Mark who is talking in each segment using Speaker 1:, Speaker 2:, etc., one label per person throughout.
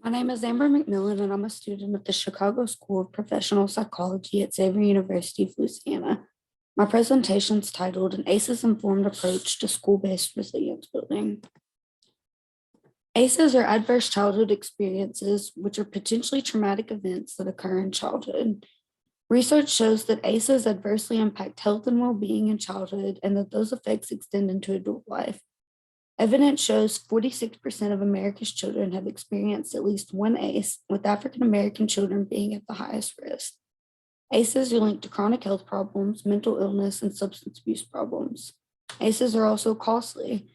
Speaker 1: My name is Amber McMillan, and I'm a student at the Chicago School of Professional Psychology at Xavier University of Louisiana. My presentation is titled An ACEs-Informed Approach to School-Based Resilience Building. ACEs are adverse childhood experiences, which are potentially traumatic events that occur in childhood. Research shows that ACEs adversely impact health and well-being in childhood, and that those effects extend into adult life. Evidence shows 46% of America's children have experienced at least one ACE, with African American children being at the highest risk. ACEs are linked to chronic health problems, mental illness, and substance abuse problems. ACEs are also costly.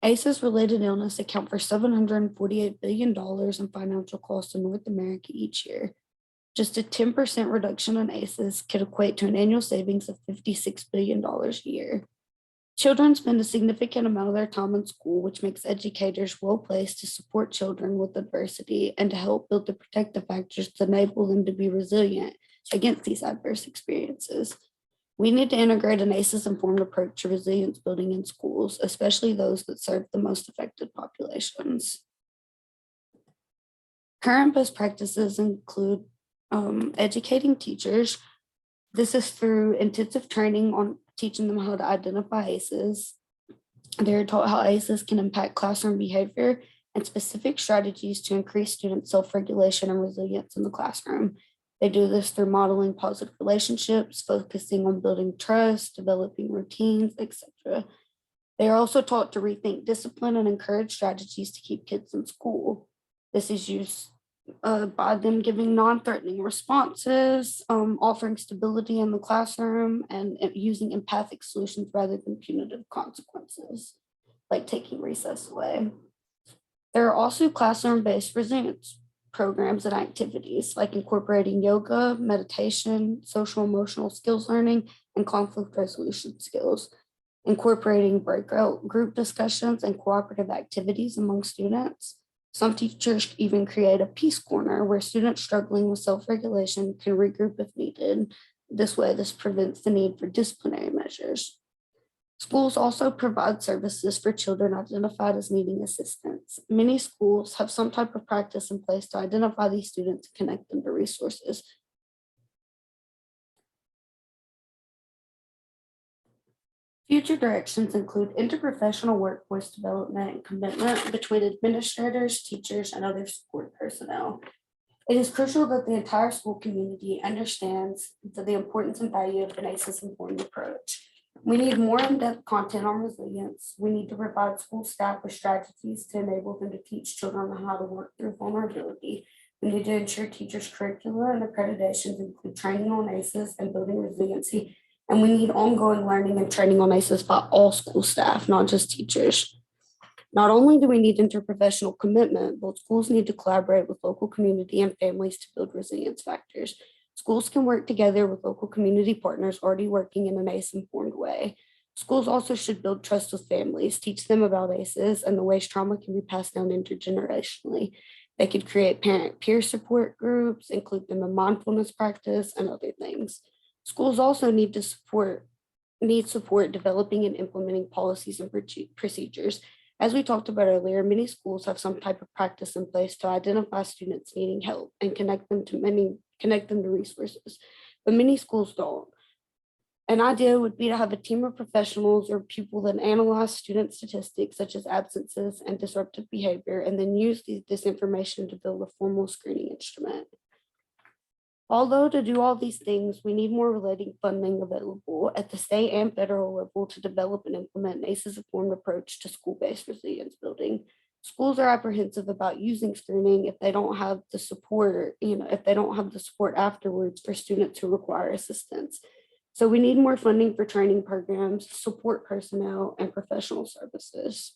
Speaker 1: ACEs-related illness account for $748 billion in financial costs in North America each year. Just a 10% reduction in ACEs could equate to an annual savings of $56 billion a year. Children spend a significant amount of their time in school, which makes educators well-placed to support children with adversity and to help build the protective factors to enable them to be resilient against these adverse experiences. We need to integrate an ACEs-informed approach to resilience building in schools, especially those that serve the most affected populations. Current best practices include educating teachers. This is through intensive training on teaching them how to identify ACEs. They're taught how ACEs can impact classroom behavior and specific strategies to increase student self-regulation and resilience in the classroom. They do this through modeling positive relationships, focusing on building trust, developing routines, etc. They are also taught to rethink discipline and encourage strategies to keep kids in school. This is used by them giving non-threatening responses, offering stability in the classroom, and using empathic solutions rather than punitive consequences, like taking recess away. There are also classroom-based resilience programs and activities, like incorporating yoga, meditation, social emotional skills learning, and conflict resolution skills, incorporating breakout group discussions and cooperative activities among students. Some teachers even create a peace corner where students struggling with self-regulation can regroup if needed. This way, this prevents the need for disciplinary measures. Schools also provide services for children identified as needing assistance. Many schools have some type of practice in place to identify these students and connect them to resources. Future directions include interprofessional workforce development and commitment between administrators, teachers, and other support personnel. It is crucial that the entire school community understands the importance and value of an ACEs-informed approach. We need more in-depth content on resilience. We need to provide school staff with strategies to enable them to teach children how to work through vulnerability. We need to ensure teachers' curricula and accreditations include training on ACEs and building resiliency. And we need ongoing learning and training on ACEs by all school staff, not just teachers. Not only do we need interprofessional commitment, but schools need to collaborate with local community and families to build resilience factors. Schools can work together with local community partners already working in an ACE-informed way. Schools also should build trust with families, teach them about ACEs and the ways trauma can be passed down intergenerationally. They could create parent peer support groups, include them in mindfulness practice, and other things. Schools also need support developing and implementing policies and procedures. As we talked about earlier, many schools have some type of practice in place to identify students needing help and connect them to resources, but many schools don't. An idea would be to have a team of professionals or people that analyze student statistics such as absences and disruptive behavior, and then use this information to build a formal screening instrument. Although to do all these things, we need more related funding available at the state and federal level to develop and implement an ACEs-informed approach to school-based resilience building. Schools are apprehensive about using screening if they don't have the support, if they don't have the support afterwards for students who require assistance. So we need more funding for training programs, support personnel, and professional services.